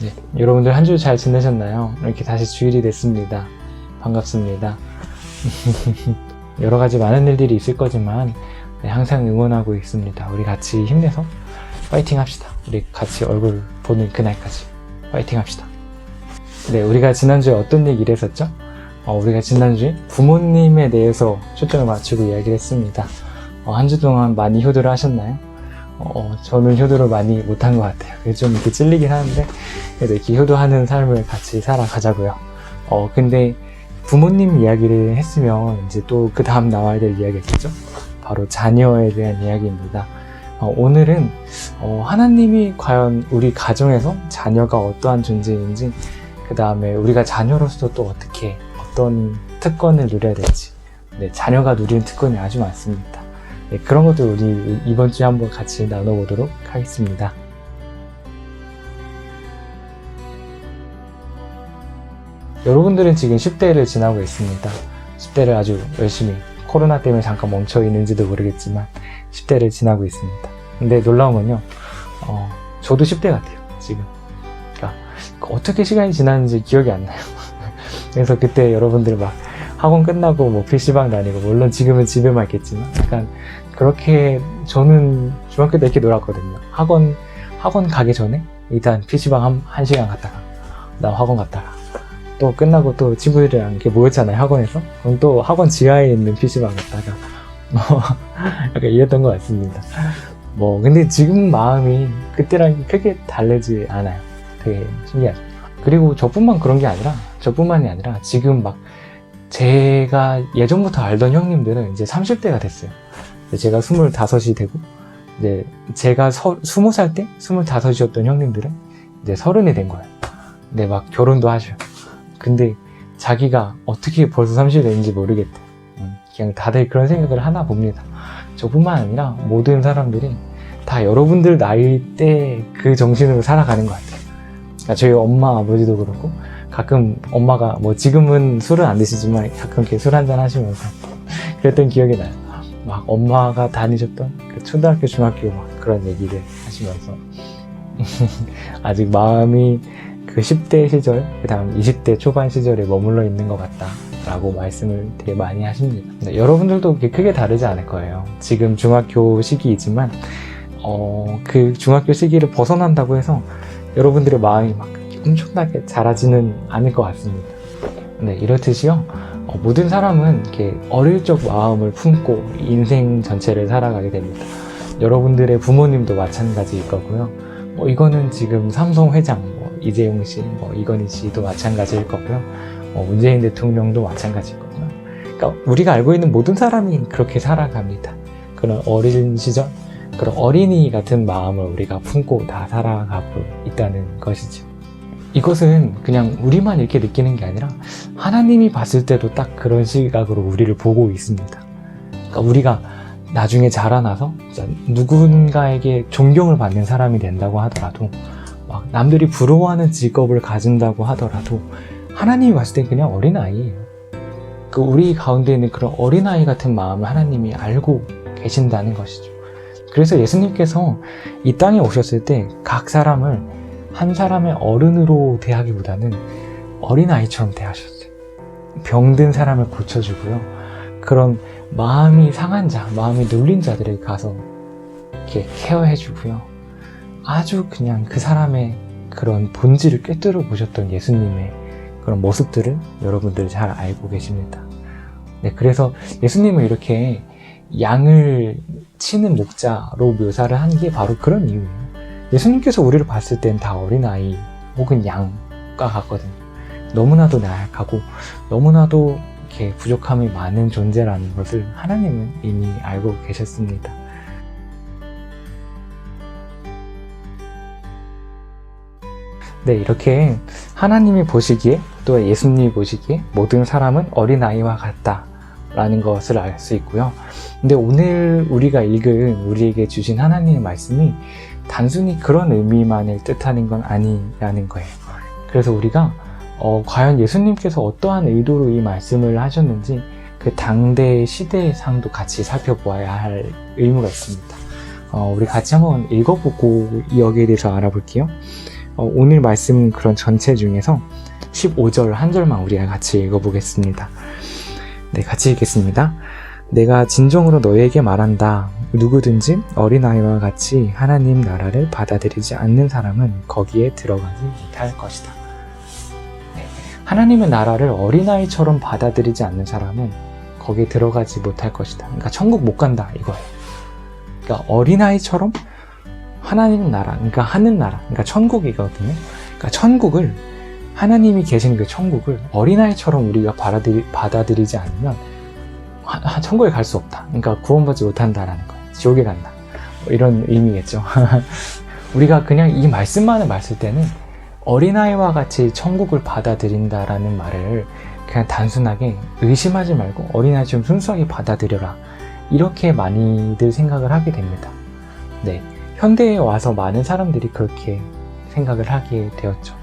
네, 여러분들 한 주 잘 지내셨나요? 이렇게 다시 주일이 됐습니다. 반갑습니다. 여러 가지 많은 일들이 있을 거지만 네, 항상 응원하고 있습니다. 우리 같이 힘내서 파이팅 합시다. 우리 같이 얼굴 보는 그날까지 파이팅 합시다. 네, 우리가 지난주에 어떤 얘기를 했었죠? 우리가 지난주에 부모님에 대해서 초점을 맞추고 이야기를 했습니다. 한 주 동안 많이 효도를 하셨나요? 저는 효도를 많이 못한 것 같아요. 그래서 좀 이렇게 찔리긴 하는데, 그래도 이렇게 효도하는 삶을 같이 살아가자고요. 근데 부모님 이야기를 했으면 이제 또 그 다음 나와야 될 이야기가 있겠죠? 바로 자녀에 대한 이야기입니다. 오늘은 하나님이 과연 우리 가정에서 자녀가 어떠한 존재인지, 그 다음에 우리가 자녀로서 또 어떻게 어떤 특권을 누려야 될지, 네, 자녀가 누리는 특권이 아주 많습니다. 네, 그런 것도 우리 이번 주에 한번 같이 나눠보도록 하겠습니다. 여러분들은 지금 10대를 지나고 있습니다. 10대를 아주 열심히, 코로나 때문에 잠깐 멈춰 있는지도 모르겠지만 10대를 지나고 있습니다. 근데 놀라운 건요, 저도 10대 같아요, 지금. 그러니까 어떻게 시간이 지났는지 기억이 안 나요. 그래서 그때 여러분들 막 학원 끝나고 뭐 PC방 다니고, 물론 지금은 집에만 있겠지만 약간 그렇게, 저는 중학교 때 이렇게 놀았거든요. 학원 가기 전에 일단 PC방 한 시간 갔다가, 그다음 학원 갔다가, 또 끝나고 또 친구들이랑 이렇게 모였잖아요, 학원에서. 그럼 또 학원 지하에 있는 PC방 갔다가 약간 이랬던 것 같습니다. 근데 지금 마음이 그때랑 크게 다르지 않아요. 되게 신기하죠. 그리고 저뿐만이 아니라 지금 막 제가 예전부터 알던 형님들은 이제 30대가 됐어요. 제가 25이 되고, 이제 제가 20살 때 25이었던 형님들은 이제 30이 된 거예요. 근데 막 결혼도 하셔요. 근데 자기가 어떻게 벌써 30이 됐는지 모르겠대. 그냥 다들 그런 생각을 하나 봅니다. 저뿐만 아니라 모든 사람들이 다 여러분들 나이 때 그 정신으로 살아가는 것 같아요. 그러니까 저희 엄마, 아버지도 그렇고, 가끔 엄마가 지금은 술은 안 드시지만 가끔 이렇게 술 한잔 하시면서 그랬던 기억이 나요. 막 엄마가 다니셨던 그 초등학교, 중학교 막 그런 얘기를 하시면서 아직 마음이 그 10대 시절, 그 다음 20대 초반 시절에 머물러 있는 것 같다 라고 말씀을 되게 많이 하십니다. 네, 여러분들도 크게 다르지 않을 거예요. 지금 중학교 시기이지만 그 중학교 시기를 벗어난다고 해서 여러분들의 마음이 막 엄청나게 자라지는 않을 것 같습니다. 네, 이렇듯이요, 모든 사람은 이렇게 어릴 적 마음을 품고 인생 전체를 살아가게 됩니다. 여러분들의 부모님도 마찬가지일 거고요. 이거는 지금 삼성 회장, 이재용 씨, 이건희 씨도 마찬가지일 거고요. 문재인 대통령도 마찬가지일 거고요. 그러니까 우리가 알고 있는 모든 사람이 그렇게 살아갑니다. 그런 어린 시절, 그런 어린이 같은 마음을 우리가 품고 다 살아가고 있다는 것이죠. 이것은 그냥 우리만 이렇게 느끼는 게 아니라 하나님이 봤을 때도 딱 그런 시각으로 우리를 보고 있습니다. 그러니까 우리가 나중에 자라나서 누군가에게 존경을 받는 사람이 된다고 하더라도, 막 남들이 부러워하는 직업을 가진다고 하더라도 하나님이 봤을 땐 그냥 어린아이예요. 우리 가운데 있는 그런 어린아이 같은 마음을 하나님이 알고 계신다는 것이죠. 그래서 예수님께서 이 땅에 오셨을 때 각 사람을 한 사람의 어른으로 대하기보다는 어린아이처럼 대하셨어요. 병든 사람을 고쳐주고요, 그런 마음이 상한 자, 마음이 눌린 자들에게 가서 이렇게 케어해주고요, 아주 그냥 그 사람의 그런 본질을 꿰뚫어 보셨던 예수님의 그런 모습들을 여러분들 잘 알고 계십니다. 네, 그래서 예수님은 이렇게 양을 치는 목자로 묘사를 한 게 바로 그런 이유예요. 예수님께서 우리를 봤을 땐 다 어린아이 혹은 양과 같거든요. 너무나도 나약하고 너무나도 이렇게 부족함이 많은 존재라는 것을 하나님은 이미 알고 계셨습니다. 네, 이렇게 하나님이 보시기에, 또 예수님이 보시기에 모든 사람은 어린아이와 같다 라는 것을 알 수 있고요. 근데 오늘 우리가 읽은, 우리에게 주신 하나님의 말씀이 단순히 그런 의미만을 뜻하는 건 아니라는 거예요. 그래서 우리가 과연 예수님께서 어떠한 의도로 이 말씀을 하셨는지 그 당대 시대상도 같이 살펴보아야 할 의무가 있습니다. 우리 같이 한번 읽어보고 여기에 대해서 알아볼게요. 오늘 말씀 그런 전체 중에서 15절 한 절만 우리가 같이 읽어보겠습니다. 네, 같이 읽겠습니다. 내가 진정으로 너희에게 말한다. 누구든지 어린아이와 같이 하나님 나라를 받아들이지 않는 사람은 거기에 들어가지 못할 것이다. 네, 하나님의 나라를 어린아이처럼 받아들이지 않는 사람은 거기에 들어가지 못할 것이다. 그러니까 천국 못 간다 이거예요. 그러니까 어린아이처럼 하나님 나라, 그러니까 하늘 나라, 그러니까 천국이거든요. 그러니까 천국을, 하나님이 계신 그 천국을 어린아이처럼 우리가 받아들이지 않으면 천국에 갈 수 없다. 그러니까 구원받지 못한다라는 거예요. 지옥에 간다. 이런 의미겠죠. 우리가 그냥 이 말씀만을 봤을 때는 어린아이와 같이 천국을 받아들인다라는 말을 그냥 단순하게 의심하지 말고 어린아이처럼 순수하게 받아들여라. 이렇게 많이들 생각을 하게 됩니다. 네, 현대에 와서 많은 사람들이 그렇게 생각을 하게 되었죠.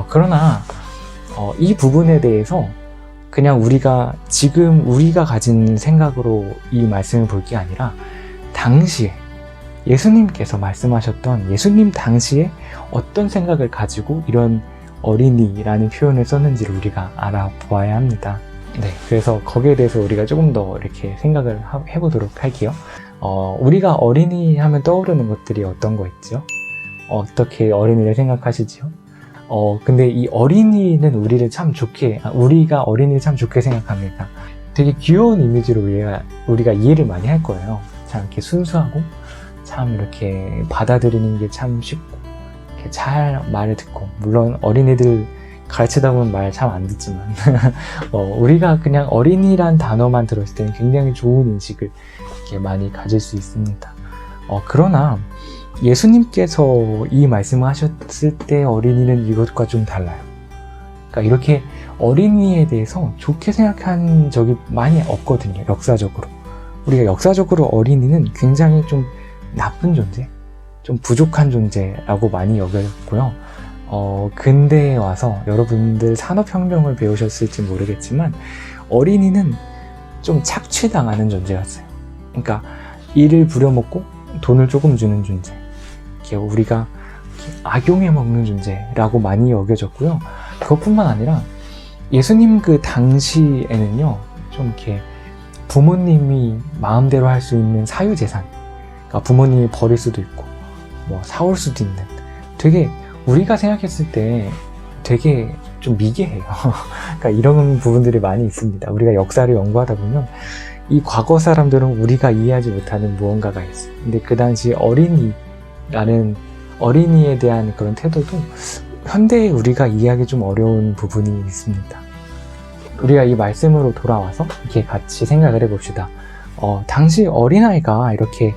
그러나 이 부분에 대해서 그냥 우리가 지금 우리가 가진 생각으로 이 말씀을 볼 게 아니라 당시에 예수님께서 말씀하셨던 예수님 당시에 어떤 생각을 가지고 이런 어린이라는 표현을 썼는지를 우리가 알아보아야 합니다. 네, 그래서 거기에 대해서 우리가 조금 더 이렇게 생각을 해보도록 할게요. 우리가 어린이 하면 떠오르는 것들이 어떤 거 있죠? 어떻게 어린이를 생각하시지요? 근데 이 어린이는 우리가 어린이를 참 좋게 생각합니다. 되게 귀여운 이미지로 우리가 이해를 많이 할 거예요. 참 이렇게 순수하고, 참 이렇게 받아들이는 게 참 쉽고, 이렇게 잘 말을 듣고, 물론 어린이들 가르치다 보면 말 참 안 듣지만, 우리가 그냥 어린이란 단어만 들었을 때는 굉장히 좋은 인식을 이렇게 많이 가질 수 있습니다. 그러나, 예수님께서 이 말씀을 하셨을 때 어린이는 이것과 좀 달라요. 그러니까 이렇게 어린이에 대해서 좋게 생각한 적이 많이 없거든요. 역사적으로. 우리가 역사적으로 어린이는 굉장히 좀 나쁜 존재, 좀 부족한 존재라고 많이 여겼고요. 근대에 와서 여러분들 산업혁명을 배우셨을지 모르겠지만 어린이는 좀 착취당하는 존재였어요. 그러니까 일을 부려먹고 돈을 조금 주는 존재, 우리가 악용해 먹는 존재라고 많이 여겨졌고요. 그것뿐만 아니라 예수님 그 당시에는요, 좀 이렇게 부모님이 마음대로 할 수 있는 사유재산, 그러니까 부모님이 버릴 수도 있고 뭐 사올 수도 있는, 되게 우리가 생각했을 때 되게 좀 미개해요. 그러니까 이런 부분들이 많이 있습니다. 우리가 역사를 연구하다 보면 이 과거 사람들은 우리가 이해하지 못하는 무언가가 있어요. 근데 그 당시 어린이에 대한 그런 태도도 현대에 우리가 이해하기 좀 어려운 부분이 있습니다. 우리가 이 말씀으로 돌아와서 이렇게 같이 생각을 해봅시다. 당시 어린아이가 이렇게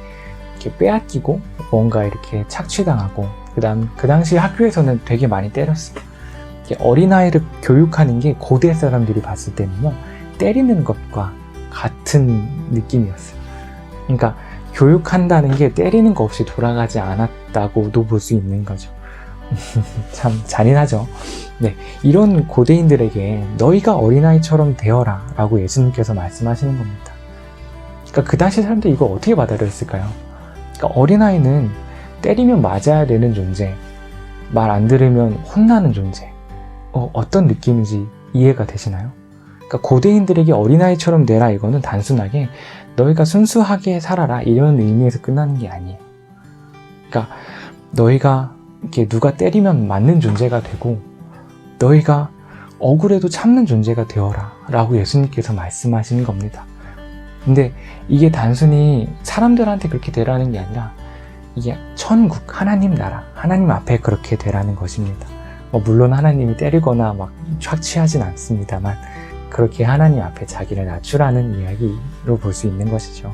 빼앗기고 뭔가 이렇게 착취당하고, 그 당시 학교에서는 되게 많이 때렸어요. 어린아이를 교육하는 게 고대 사람들이 봤을 때는요, 때리는 것과 같은 느낌이었어요. 그러니까 교육한다는 게 때리는 거 없이 돌아가지 않았다고도 볼 수 있는 거죠. 참 잔인하죠. 네, 이런 고대인들에게 너희가 어린아이처럼 되어라 라고 예수님께서 말씀하시는 겁니다. 그러니까 그 당시 사람들이 이걸 어떻게 받아들였을까요? 그러니까 어린아이는 때리면 맞아야 되는 존재, 말 안 들으면 혼나는 존재, 어떤 느낌인지 이해가 되시나요? 그러니까 고대인들에게 어린아이처럼 되라, 이거는 단순하게 너희가 순수하게 살아라 이런 의미에서 끝나는 게 아니에요. 그러니까 너희가 이렇게 누가 때리면 맞는 존재가 되고, 너희가 억울해도 참는 존재가 되어라 라고 예수님께서 말씀하시는 겁니다. 근데 이게 단순히 사람들한테 그렇게 되라는 게 아니라 이게 천국, 하나님 나라, 하나님 앞에 그렇게 되라는 것입니다. 물론 하나님이 때리거나 막 착취하진 않습니다만 그렇게 하나님 앞에 자기를 낮추라는 이야기로 볼 수 있는 것이죠.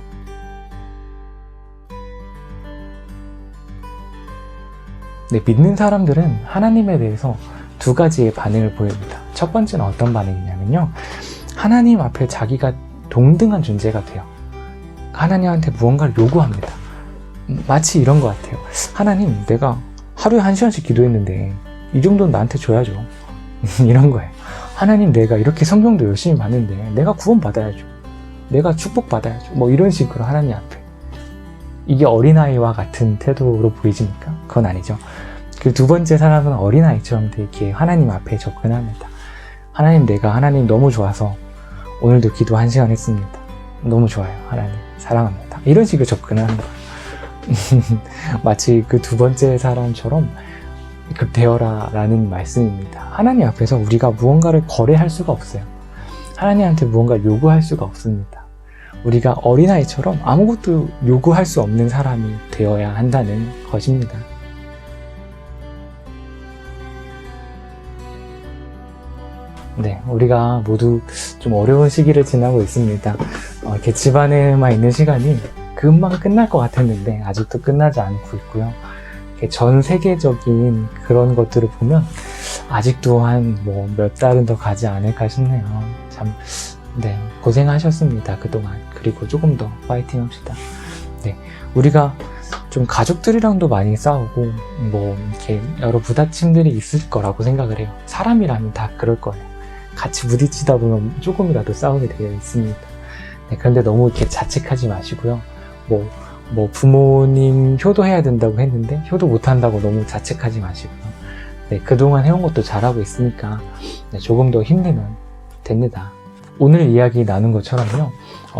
네, 믿는 사람들은 하나님에 대해서 두 가지의 반응을 보입니다. 첫 번째는 어떤 반응이냐면요, 하나님 앞에 자기가 동등한 존재가 돼요. 하나님한테 무언가를 요구합니다. 마치 이런 것 같아요. 하나님, 내가 하루에 1시간씩 기도했는데 이 정도는 나한테 줘야죠. 이런 거예요. 하나님, 내가 이렇게 성경도 열심히 봤는데 내가 구원받아야죠. 내가 축복받아야죠. 뭐 이런 식으로 하나님 앞에. 이게 어린아이와 같은 태도로 보이십니까? 그건 아니죠. 그 두 번째 사람은 어린아이처럼 되게 하나님 앞에 접근합니다. 하나님, 내가 하나님 너무 좋아서 오늘도 기도 1시간 했습니다. 너무 좋아요. 하나님 사랑합니다. 이런 식으로 접근하는 거예요. 마치 그 두 번째 사람처럼 되어라 라는 말씀입니다. 하나님 앞에서 우리가 무언가를 거래할 수가 없어요. 하나님한테 무언가를 요구할 수가 없습니다. 우리가 어린아이처럼 아무것도 요구할 수 없는 사람이 되어야 한다는 것입니다. 네, 우리가 모두 좀 어려운 시기를 지나고 있습니다. 이렇게 집안에만 있는 시간이 금방 끝날 것 같았는데 아직도 끝나지 않고 있고요. 전 세계적인 그런 것들을 보면 아직도 한 몇 달은 더 가지 않을까 싶네요. 참, 네, 고생하셨습니다. 그동안. 그리고 조금 더 파이팅 합시다. 네, 우리가 좀 가족들이랑도 많이 싸우고 이렇게 여러 부딪힘들이 있을 거라고 생각을 해요. 사람이라면 다 그럴 거예요. 같이 부딪히다 보면 조금이라도 싸우게 되어 있습니다. 네, 그런데 너무 이렇게 자책하지 마시고요. 부모님 효도해야 된다고 했는데 효도 못한다고 너무 자책하지 마시고요. 네, 그동안 해온 것도 잘하고 있으니까 네, 조금 더 힘내면 됩니다. 오늘 이야기 나눈 것처럼요.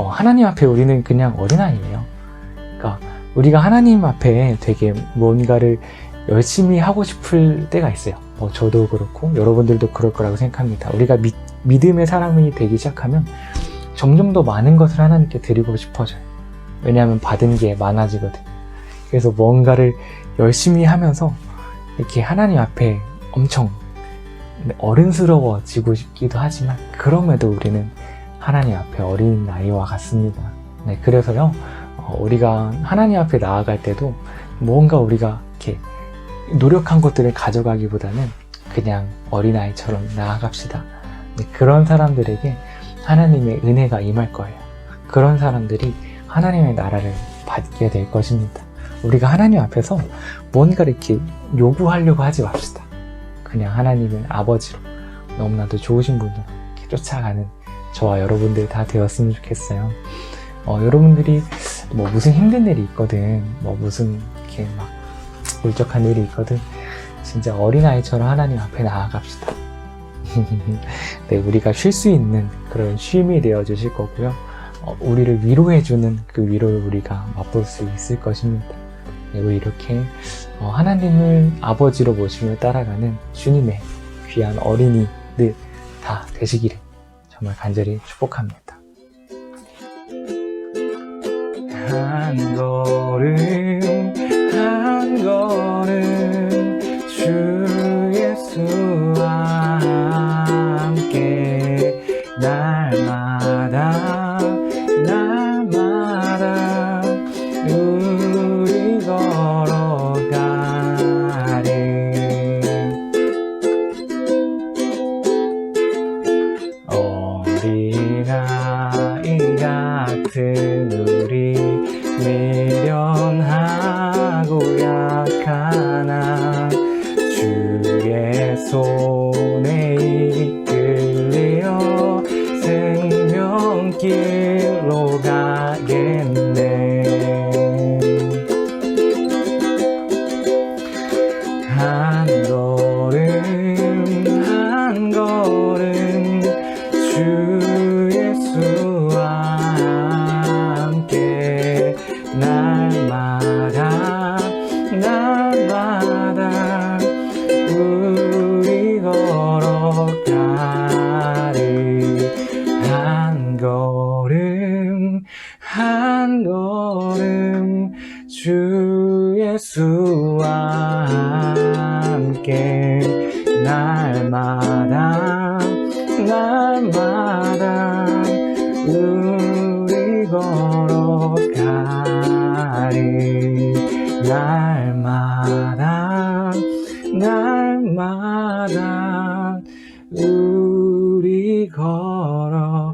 하나님 앞에 우리는 그냥 어린아이예요. 그러니까 우리가 하나님 앞에 되게 뭔가를 열심히 하고 싶을 때가 있어요. 저도 그렇고 여러분들도 그럴 거라고 생각합니다. 우리가 믿음의 사람이 되기 시작하면 점점 더 많은 것을 하나님께 드리고 싶어져요. 왜냐하면 받은 게 많아지거든요. 그래서 뭔가를 열심히 하면서 이렇게 하나님 앞에 엄청 어른스러워지고 싶기도 하지만 그럼에도 우리는 하나님 앞에 어린 아이와 같습니다. 네, 그래서요, 우리가 하나님 앞에 나아갈 때도 뭔가 우리가 이렇게 노력한 것들을 가져가기보다는 그냥 어린아이처럼 나아갑시다. 네, 그런 사람들에게 하나님의 은혜가 임할 거예요. 그런 사람들이 하나님의 나라를 받게 될 것입니다. 우리가 하나님 앞에서 뭔가를 이렇게 요구하려고 하지 맙시다. 그냥 하나님은 아버지로 너무나도 좋으신 분으로 이렇게 쫓아가는 저와 여러분들 다 되었으면 좋겠어요. 여러분들이 무슨 힘든 일이 있거든, 무슨 이렇게 막 울적한 일이 있거든, 진짜 어린아이처럼 하나님 앞에 나아갑시다. 네, 우리가 쉴 수 있는 그런 쉼이 되어 주실 거고요. 우리를 위로해주는 그 위로를 우리가 맛볼 수 있을 것입니다. 네, 우리 이렇게 하나님을 아버지로 모시며 따라가는 주님의 귀한 어린이들 다 되시기를 정말 간절히 축복합니다. 한 걸음 한 걸음 주 예수와 함께 날마다 우리 걸어가리. 어린아이 같은 우리 미련하고 약하나 주의 손에 이끌려 생명길로 가겠네. 한 걸음 한 걸음 주 예수와 함께 날마다 우리 걸어가리. 한 걸음 한 걸음 주 예수와 함께 날마다 우리 걸어가리. 날마다 우리 걸어가리.